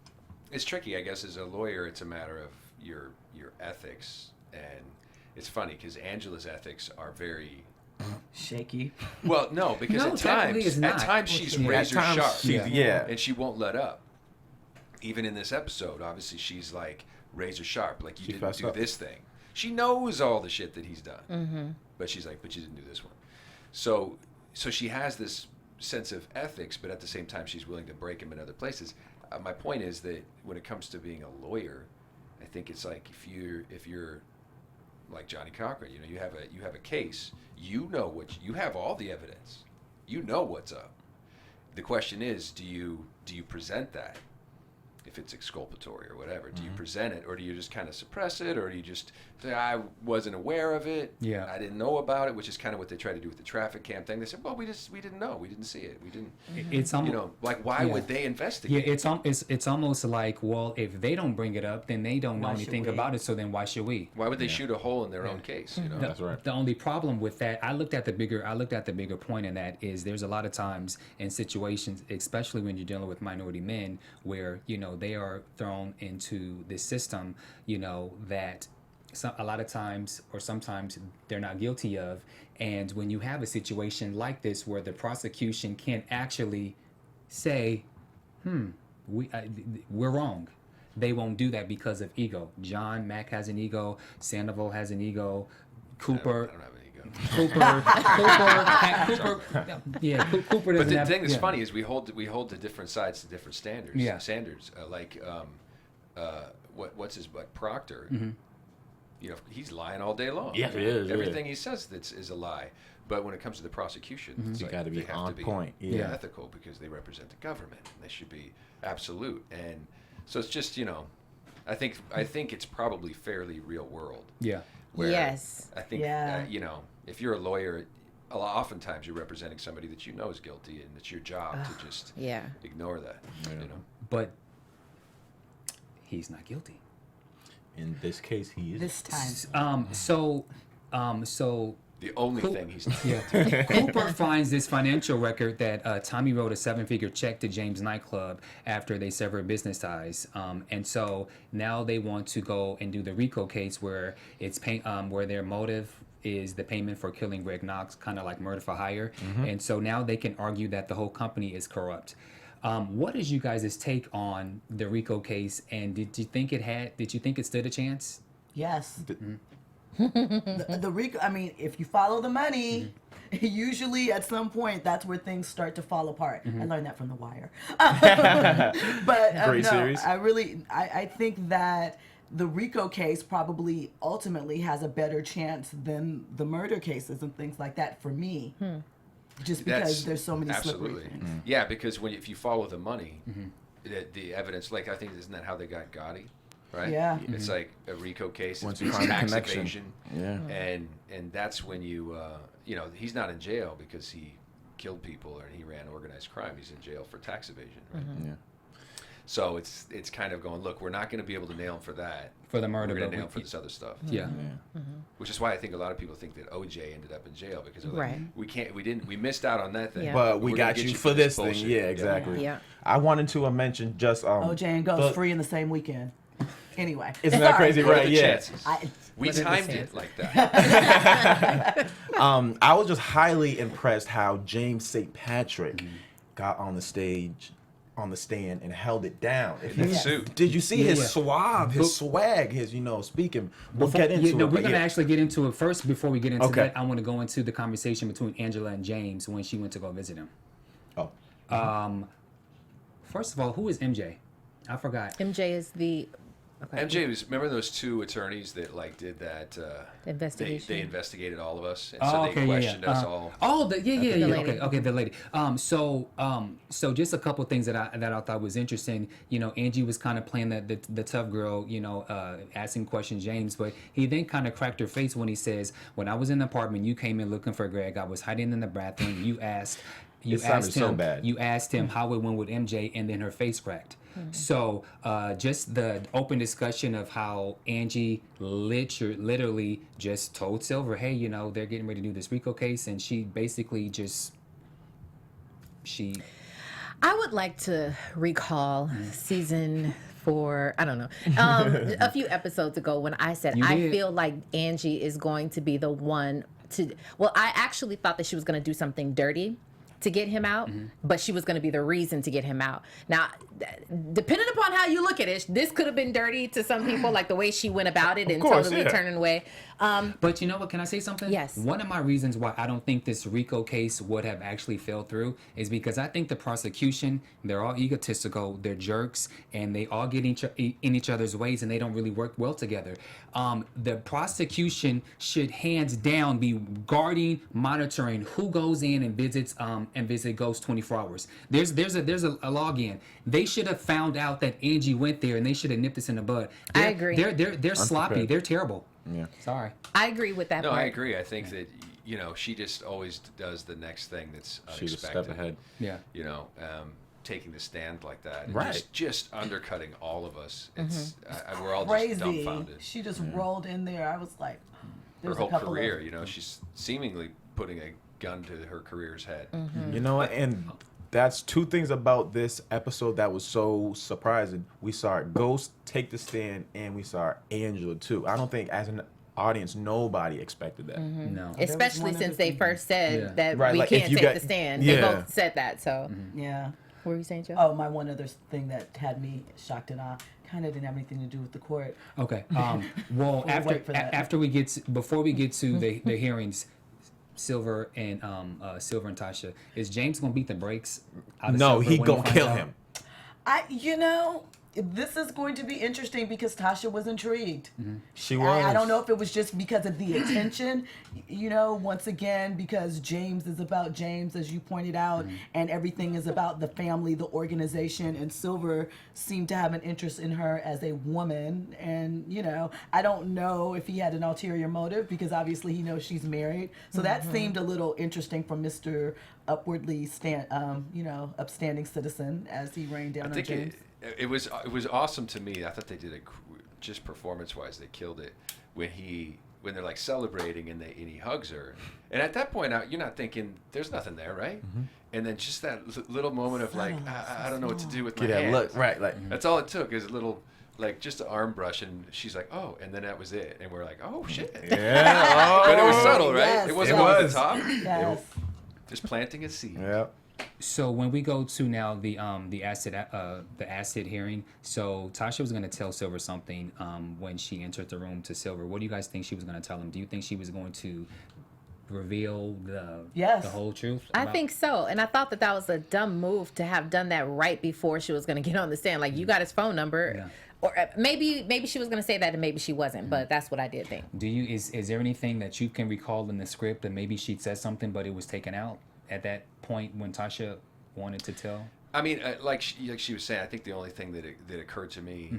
it's tricky, I guess. As a lawyer, it's a matter of your ethics, and it's funny because Angela's ethics are very Shaky. well. No, because No, technically it's not. at times she's Yeah, razor at times sharp, she's- and she won't let up. Even in this episode, obviously she's like razor sharp. Like, you She didn't fessed do up. this thing. She knows all the shit that he's done, but she's like, but you didn't do this one. So she has this sense of ethics, but at the same time, she's willing to break him in other places. My point is that when it comes to being a lawyer, I think it's like if you're like Johnny Cochran, you know, you have a case, you know you have all the evidence, you know what's up. The question is, do you present that? If it's exculpatory or whatever, do you present it, or do you just kind of suppress it, or do you just say, I wasn't aware of it, Yeah. I didn't know about it, which is kind of what they tried to do with the traffic cam thing. They said, well, we didn't know, we didn't see it, we didn't, It's almost, you know, like why Yeah. would they yeah, investigate? it's almost like, well, if they don't bring it up, then they don't know Why should anything we? about it. So then why should we? Why would they shoot a hole in their own case? You know, The, That's right. the only problem with that, I looked at the bigger point in that is there's a lot of times in situations, especially when you're dealing with minority men, where, you know, they are thrown into this system, you know, that a lot of times or sometimes they're not guilty of. And when you have a situation like this where the prosecution can't actually say, we're wrong, they won't do that because of ego. John Mack has an ego. Sandoval has an ego. Cooper. I don't have an ego. Cooper doesn't But the have, thing that's funny is we hold the different sides to different standards. Yeah. What's his butt Proctor? You know, he's lying all day long. Yeah, he is, Everything he says is a lie. But when it comes to the prosecution, it's You like gotta be they have on to be point. ethical because they represent the government. And they should be absolute. And so it's just, you know, I think it's probably fairly real world. Yeah. Where Yes. I think, Yeah. you know, if you're a lawyer, oftentimes you're representing somebody that you know is guilty, and it's your job to just Yeah. ignore that. You know. But he's not guilty. In this case, he is. This time. So The only Cool. thing he's not Cooper finds this financial record that Tommy wrote a 7-figure check to James nightclub after they severed business ties, and so now they want to go and do the RICO case where it's where their motive is the payment for killing Greg Knox, kind of like murder for hire, and so now they can argue that the whole company is corrupt. What is you guys' take on the RICO case, and did you think it stood a chance? Yes. The RICO, I mean, if you follow the money, usually at some point that's where things start to fall apart. I learned that from The Wire. But Great no, series. I think that the RICO case probably ultimately has a better chance than the murder cases and things like that for me. Just because there's so many slippery things. Yeah, because if you follow the money, the evidence, like I think, isn't that how they got Gotti? Right? Yeah. It's like a RICO case. Once It's you find the tax connection. evasion. Yeah. And that's when you he's not in jail because he killed people or he ran organized crime. He's in jail for tax evasion, right? Yeah. So it's kind of going, look, we're not going to be able to nail him for that. For the murder, We're going but to nail him we- for this other stuff. Yeah. Which is why I think a lot of people think that OJ ended up in jail because they're like, Right. we missed out on that thing. Yeah. But we We're gonna got get you for this thing. bullshit. Yeah, exactly. Yeah. I wanted to mention just OJ and Ghost the- free in the same weekend. Anyway. Isn't that Sorry. crazy, What are right? the Yeah. chances? I, We What are the timed chances? it like that. I was just highly impressed how James St. Patrick got on the stand and held it down. If In you- the suit. Did you see his Yeah. suave, his swag, his speaking? We'll get into Yeah, no, it. we're but gonna yeah. actually get into it first. Before we get into Okay. that, I want to go into the conversation between Angela and James when she went to go visit him. Oh. First of all, who is MJ? I forgot. MJ is the MJ was, remember those two attorneys that like did that investigation. They investigated all of us, and Oh, so okay, they yeah, questioned yeah. us all. Oh, yeah. lady. Okay, the lady. So just a couple things that I thought was interesting. You know, Angie was kind of playing the tough girl. You know, asking questions, James, but he then kind of cracked her face when he says, "When I was in the apartment, you came in looking for Greg. I was hiding in the bathroom. You asked sounded so him. bad. You asked him how it went with MJ, and then her face cracked." So just the open discussion of how Angie literally just told Silver, hey, you know, they're getting ready to do this RICO case, and she basically I would like to recall season 4, I don't know, a few episodes ago when I said You I did. feel like Angie is going to be the one to. Well, I actually thought that she was going to do something dirty to get him out, but she was going to be the reason to get him out. Now, depending upon how you look at it, this could have been dirty to some people, like the way she went about it and course, totally yeah. turning away. But you know what? Can I say something? Yes. One of my reasons why I don't think this RICO case would have actually fell through is because I think the prosecution, they're all egotistical, they're jerks, and they all get in each other's ways, and they don't really work well together. The prosecution should hands down be guarding, monitoring who goes in and visits Ghost 24 hours. There's a login. They should have found out that Angie went there, and they should have nipped this in the bud. I agree. They're sloppy. Unprepared. They're terrible. Yeah. Sorry. I agree with that No, part. I agree. I think that she just always does the next thing that's She's unexpected. a step ahead. Yeah. Taking the stand like that, and Right. just undercutting all of us. It's we're all crazy. just dumbfounded. She just rolled in there. I was like, Her there's whole a couple career, of, she's seemingly putting a gun to her career's head. You know what? And that's two things about this episode that was so surprising. We saw Ghost take the stand, and we saw Angela too. I don't think as an audience nobody expected that. No. Especially since they first said that Right, we like, if can't you take got- the stand. Yeah. They both said that. So, Yeah. what were you saying, Joe? Oh, my one other thing that had me shocked and awe kind of didn't have anything to do with the court. Okay. Well, wait for that. after we get to, before we get to the hearings, Silver and Tasha, is James gonna beat the brakes out of No, Silver he when gonna finds kill out? him. This is going to be interesting because Tasha was intrigued. She was. I don't know if it was just because of the attention, once again, because James is about James, as you pointed out, and everything is about the family, the organization, and Silver seemed to have an interest in her as a woman. And, I don't know if he had an ulterior motive because obviously he knows she's married. So that seemed a little interesting from Mr. Upstanding citizen as he rained down I on think James. it was awesome to me. I thought they did it just performance-wise. They killed it when they're like celebrating and he hugs her. And at that point, you're not thinking there's nothing there, right? And then just that little moment of like I don't know what to do with my Get that hands. look right, like That's all it took is a little like just an arm brush, and she's like, oh, and then that was it. And we're like, oh shit. yeah. But it was subtle, right? Yes, It wasn't it over was. the top. Yes. Just planting a seed. Yeah. So when we go to now the acid hearing, so Tasha was going to tell Silver something when she entered the room to Silver. What do you guys think she was going to tell him? Do you think she was going to reveal the whole truth? I think so. And I thought that was a dumb move to have done that right before she was going to get on the stand. Like, you got his phone number. Yeah. Or maybe she was going to say that and maybe she wasn't. But that's what I did think. Is there anything that you can recall in the script that maybe she said something but it was taken out at that point when Tasha wanted to tell? I mean, like she was saying, I think the only thing that occurred to me,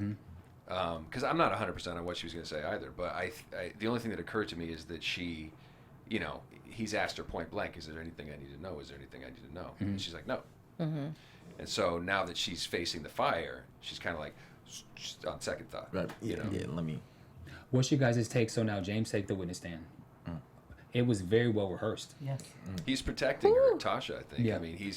because I'm not 100% on what she was going to say either, but the only thing that occurred to me is that she, he's asked her point blank, is there anything I need to know? Is there anything I need to know? And she's like, no. And so now that she's facing the fire, she's kind of like, on second thought. Right. Yeah, let me. What's your guys' take? So now James take the witness stand. It was very well rehearsed. Yes. He's protecting her, Tasha, I think. Yeah. I mean,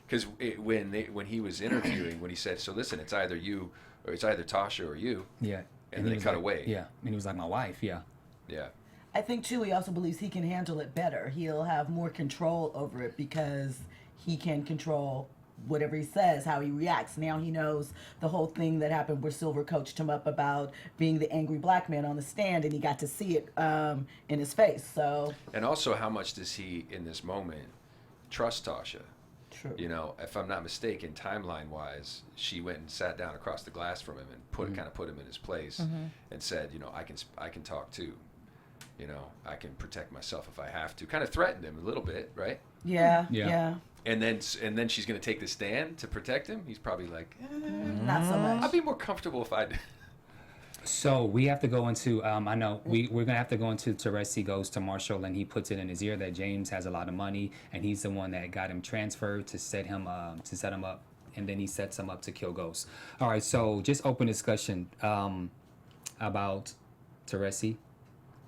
because when he was interviewing, when he said, so listen, it's either you or it's either Tasha or you. Yeah. And he they was cut like, away. Yeah. And he was like, my wife. Yeah. Yeah. I think too, he also believes he can handle it better. He'll have more control over it because he can control whatever he says, how he reacts. Now he knows the whole thing that happened where Silver coached him up about being the angry black man on the stand, and he got to see it in his face. So. And also, how much does he, in this moment, trust Tasha? True. If I'm not mistaken, timeline-wise, she went and sat down across the glass from him and kind of put him in his place and said, I can talk too. I can protect myself if I have to. Kind of threatened him a little bit, right? Yeah. And then she's going to take the stand to protect him. He's probably like, Not so much. I'd be more comfortable if I. So we have to go into. I know we're gonna have to go into. Tariq goes to Marshall and he puts it in his ear that James has a lot of money and he's the one that got him transferred to set him up, and then he sets him up to kill Ghost. All right. So just open discussion about Tariq,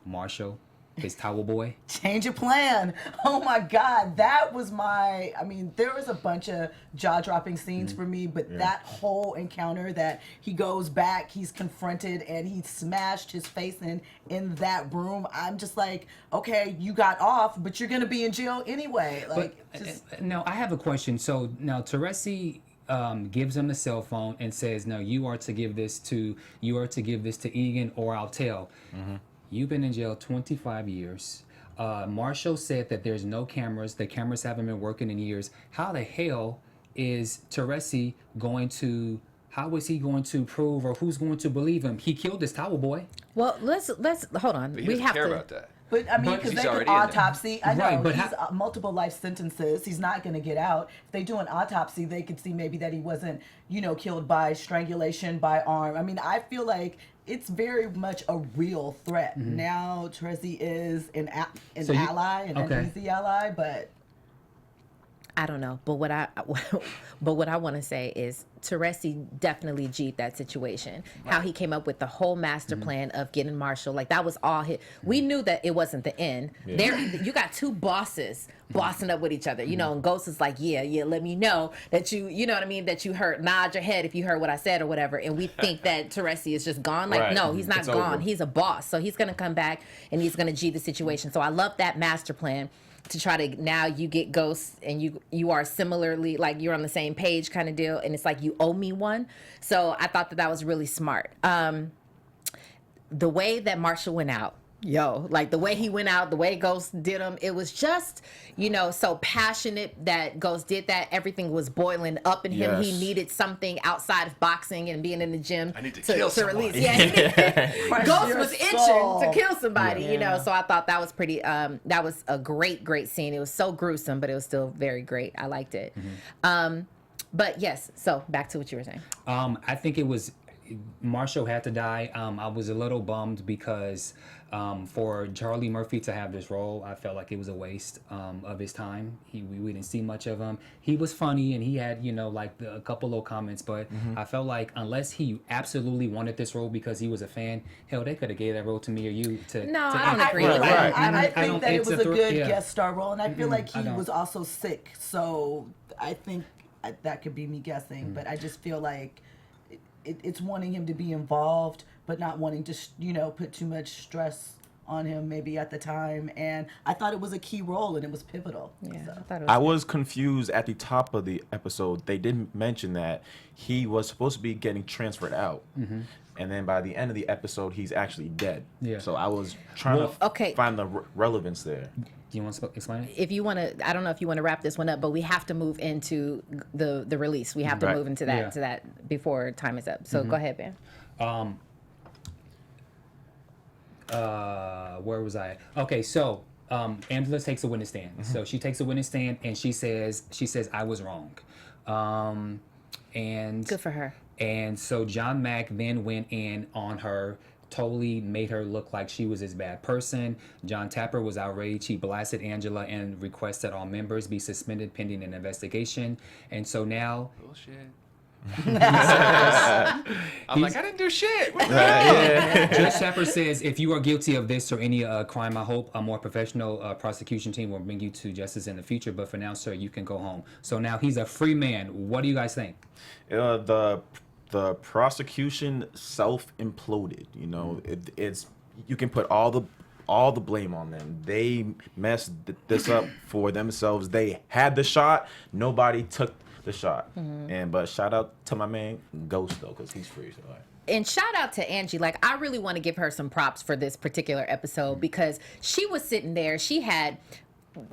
Marshall, his towel boy. Change of plan. Oh my God. That was there was a bunch of jaw-dropping scenes for me, but that whole encounter that he goes back, he's confronted, and he smashed his face in that room. I'm just like, okay, you got off, but you're going to be in jail anyway. Now, I have a question. So now Tariq gives him the cell phone and says, no, you are to give this to Egan or I'll tell. You've been in jail 25 years. Marshall said that there's no cameras. The cameras haven't been working in years. How the hell is Tariq going to? How is he going to prove, or who's going to believe him? He killed this towel boy. Well, let's hold on. But he We doesn't have care to. about that. But because he's they could already in there. autopsy. I know Right, but he's multiple life sentences. He's not going to get out. If they do an autopsy, they could see maybe that he wasn't, killed by strangulation, by arm. I feel like it's very much a real threat. Now Tariq is an ally, and okay. he's the ally, but. I don't know, but what I but what I want to say is Teresi definitely G'd that situation. How he came up with the whole master plan of getting Marshall, like that was all his. We knew that it wasn't the end. There, you got two bosses bossing up with each other, you know. And Ghost is like, yeah, let me know that you know what I mean, that you heard. Nod your head if you heard what I said or whatever. And we think that Teresi is just gone. Like, no, he's not gone. Over. He's a boss, so he's gonna come back and he's gonna G the situation. So I love that master plan. To try to now you get Ghosts and you are similarly like you're on the same page kind of deal, and it's like you owe me one. So I thought that was really smart. The way that Marshall went out, like the way he went out, the way Ghost did him, it was just, you know, so passionate that Ghost did that. Everything was boiling up in him. He needed something outside of boxing and being in the gym. I need to kill someone. Release. Yeah, Ghost was itching to kill somebody, you know. So I thought that was pretty. That was a great scene. It was so gruesome, but it was still very great. I liked it. But yes, so back to what you were saying. I think it was Marshall had to die. I was a little bummed because for Charlie Murphy to have this role, I felt like it was a waste of his time. We didn't see much of him. He was funny and he had, you know, like a couple little comments, but I felt like unless he absolutely wanted this role because he was a fan, hell, they could have gave that role to me or you. I don't agree. I think that it was a good yeah. guest star role, and I feel like he was also sick. So I think that could be me guessing, but I just feel like it's wanting him to be involved, but not wanting to, you know, put too much stress on him maybe at the time. And I thought it was a key role and it was pivotal. Yeah, so. I thought it was I was confused at the top of the episode. They didn't mention that he was supposed to be getting transferred out. And then by the end of the episode, he's actually dead. Yeah. So I was trying to find the relevance there. Do you want to explain it? If you want to, I don't know if you want to wrap this one up, but we have to move into the release. We have to move into that to that before time is up. So go ahead, Ben. Where was I? Okay, so Angela takes a witness stand. So she takes a witness stand and she says I was wrong. And Good for her. And so John Mack then went in on her, totally made her look like she was this bad person. John Tapper was outraged. He blasted Angela and requested all members be suspended pending an investigation. And so now... Bullshit. I'm like, I didn't do shit. Judge Tapper says, if you are guilty of this or any crime, I hope a more professional prosecution team will bring you to justice in the future. But for now, sir, you can go home. So now he's a free man. What do you guys think? The prosecution self-imploded. You know, it's you can put all the blame on them. They messed this up for themselves. They had the shot. Nobody took the shot. But shout out to my man Ghost though, because he's free. So And shout out to Angie. Like, I really want to give her some props for this particular episode because she was sitting there. She had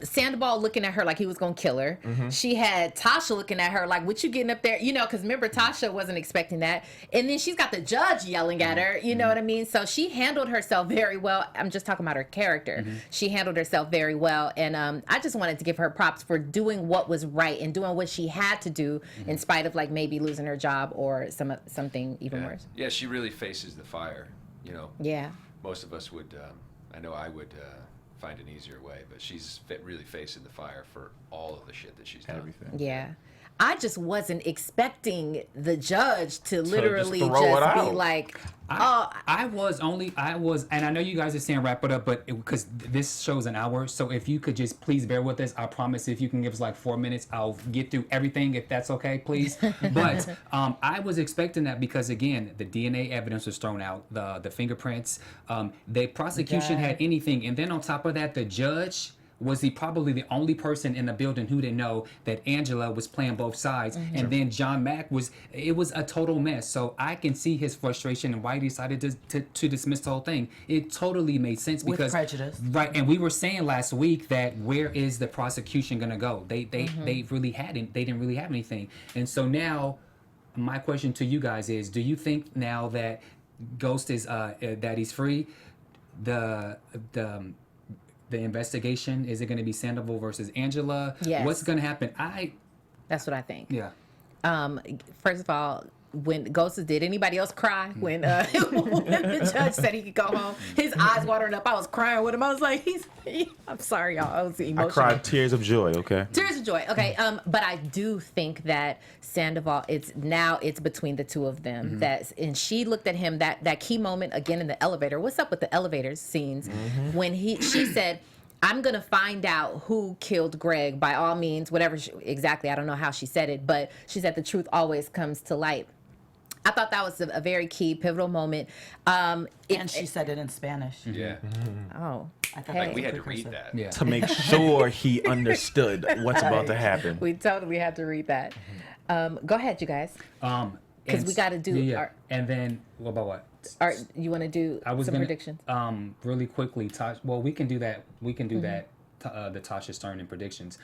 Sandoval looking at her like he was gonna kill her. She had Tasha looking at her like, what you getting up there? You know, because remember, Tasha wasn't expecting that. And then she's got the judge yelling at her, you know what I mean? So she handled herself very well. I'm just talking about her character. She handled herself very well. And I just wanted to give her props for doing what was right and doing what she had to do in spite of like maybe losing her job or something even worse. Yeah, she really faces the fire, you know. Yeah. Most of us would, I know I would find an easier way, but she's really facing the fire for all of the shit that she's done. everything. Yeah. I just wasn't expecting the judge to literally just just throw it be out. like, I was, and I know you guys are saying wrap it up, but because this show's an hour, so if you could just please bear with us, I promise if you can give us like 4 minutes, I'll get through everything if that's okay, please. But I was expecting that because again, the DNA evidence was thrown out, the fingerprints, the prosecution had anything, and then on top of that, the judge was probably the only person in the building who didn't know that Angela was playing both sides. And then John Mack it was a total mess. So I can see his frustration and why he decided to dismiss the whole thing. It totally made sense because... With prejudice. Right, and we were saying last week that where is the prosecution going to go? They really hadn't, they didn't really have anything. And so now, my question to you guys is, do you think now that Ghost is, that he's free, the investigation, is it going to be Sandoval versus Angela? Yes. What's going to happen? That's what I think. Yeah. First of all, when Ghost did anybody else cry when when the judge said he could go home? His eyes watering up. I was crying with him. I was like, I'm sorry, y'all. I was emotional. I cried tears of joy. Okay. Tears of joy. Okay. But I do think that Sandoval, it's between the two of them. And she looked at him that key moment again in the elevator. What's up with the elevator scenes when she said, I'm going to find out who killed Greg by all means, whatever exactly. I don't know how she said it, but she said the truth always comes to light. I thought that was a very key, pivotal moment. And she said it in Spanish. Yeah. Oh. I thought Like we had to read that. Yeah. To make sure he understood what's about to happen. We totally had to read that. Go ahead, you guys. Because we got to do our... And then, what about what? You want to do some predictions? Really quickly, well, we can do that. We can do that. The Tasha Stern and predictions.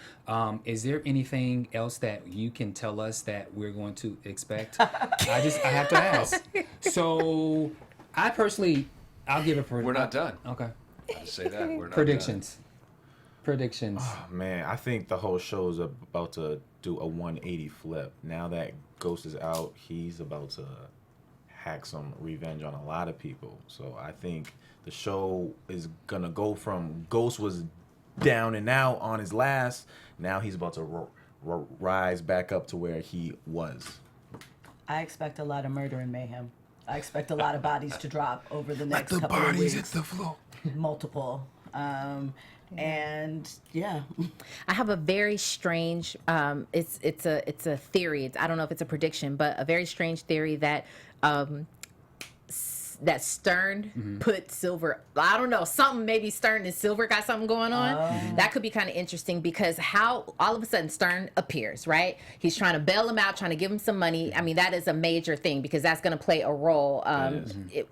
Is there anything else that you can tell us that we're going to expect? I have to ask. So, I personally, I'll give it. We're not done. Okay. I'll say that we're not Predictions. done. Predictions. Oh, man, I think the whole show is about to do a 180 flip. Now that Ghost is out, he's about to hack some revenge on a lot of people. So I think the show is gonna go from Ghost was down and out on his last. Now he's about to rise back up to where he was. I expect a lot of murder and mayhem. I expect a lot of bodies to drop over the next couple of weeks. Hit the floor. Multiple. And yeah, I have a very strange. It's a theory. I don't know if it's a prediction, but a very strange theory that that Stern put Silver. I don't know, something maybe Stern and Silver got something going on. That could be kind of interesting because how all of a sudden Stern appears, right? He's trying to bail him out, trying to give him some money. I mean, that is a major thing because that's going to play a role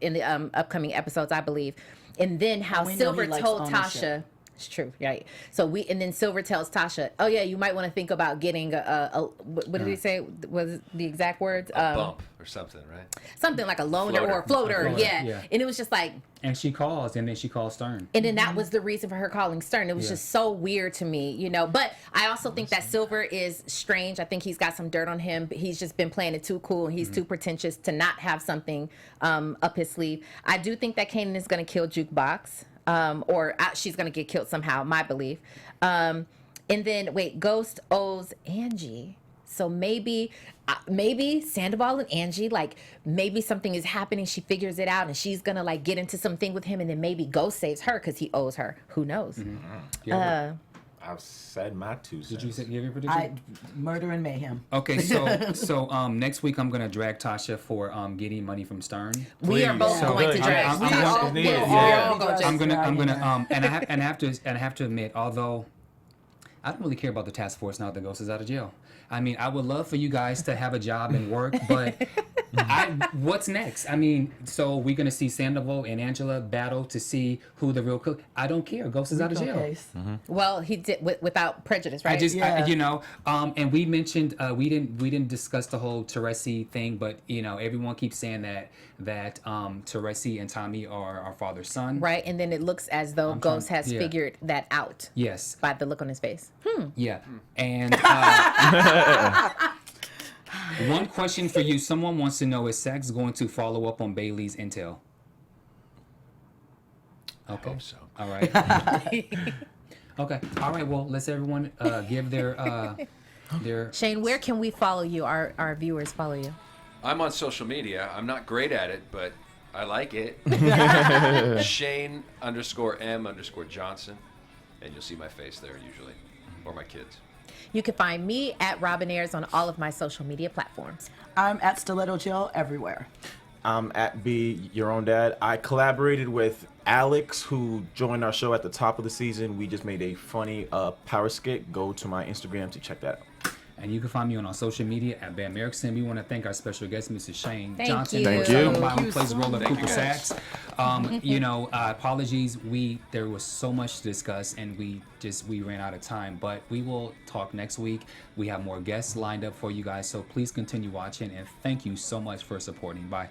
in the upcoming episodes, I believe. And then how Silver told Tasha. It's true, right? So then Silver tells Tasha, "Oh yeah, you might want to think about getting what did he say? Was the exact words? A bump or something, right? Something like a loaner or a floater, yeah. And it was just like, and she calls, and then she calls Stern. and then that was the reason for her calling Stern. It was just so weird to me, you know. But I also think that Silver is strange. I think he's got some dirt on him. But he's just been playing it too cool, and he's too pretentious to not have something up his sleeve. I do think that Kanan is going to kill Jukebox. Or she's going to get killed somehow, my belief. And then, Ghost owes Angie. So maybe Sandoval and Angie, like, maybe something is happening. She figures it out, and she's going to, like, get into something with him, and then maybe Ghost saves her because he owes her. Who knows? I've said my two cents. Did you give your prediction? Murder and mayhem. Okay, so next week I'm gonna drag Tasha for getting money from Stern. We are both going to drag. I'm gonna and I have to admit, although I don't really care about the task force now that Ghost is out of jail. I mean, I would love for you guys to have a job and work, but what's next? I mean, so we're going to see Sandoval and Angela battle to see who the real cook. I don't care. Ghost is out of jail. Well, he did without prejudice, right? And we mentioned we didn't discuss the whole Teresi thing, but everyone keeps saying that Teresi and Tommy are our father's son. Right, and then it looks as though Ghost has figured that out. Yes. By the look on his face. Yeah. And one question for you. Someone wants to know, is Sax going to follow up on Bailey's intel? Okay. I hope so. All right. Okay. All right. Well, let's everyone give their Shane, where can we follow you? Our viewers follow you. I'm on social media. I'm not great at it, but I like it. Shane_M_Johnson. And you'll see my face there usually. Or my kids. You can find me at Robin Ayers on all of my social media platforms. I'm at Stiletto Jill everywhere. I'm at Be Your Own Dad. I collaborated with Alex, who joined our show at the top of the season. We just made a funny power skit. Go to my Instagram to check that out. And you can find me on our social media at Bamm Ericsen. We want to thank our special guest, Mrs. Shane Johnson. Thank you. Who plays the role of Cooper Sax. Apologies. There was so much to discuss, and we ran out of time. But we will talk next week. We have more guests lined up for you guys, so please continue watching. And thank you so much for supporting. Bye.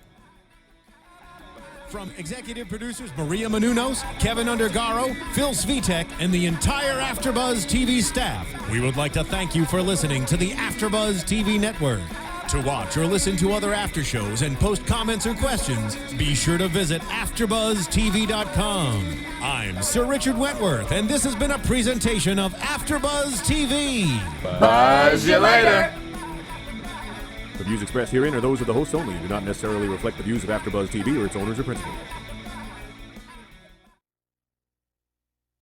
From executive producers Maria Menounos, Kevin Undergaro, Phil Svitek, and the entire AfterBuzz TV staff, we would like to thank you for listening to the AfterBuzz TV network. To watch or listen to other after shows and post comments or questions, be sure to visit AfterBuzzTV.com. I'm Sir Richard Wentworth, and this has been a presentation of AfterBuzz TV. Buzz you later. The views expressed herein are those of the hosts only and do not necessarily reflect the views of AfterBuzz TV or its owners or principals.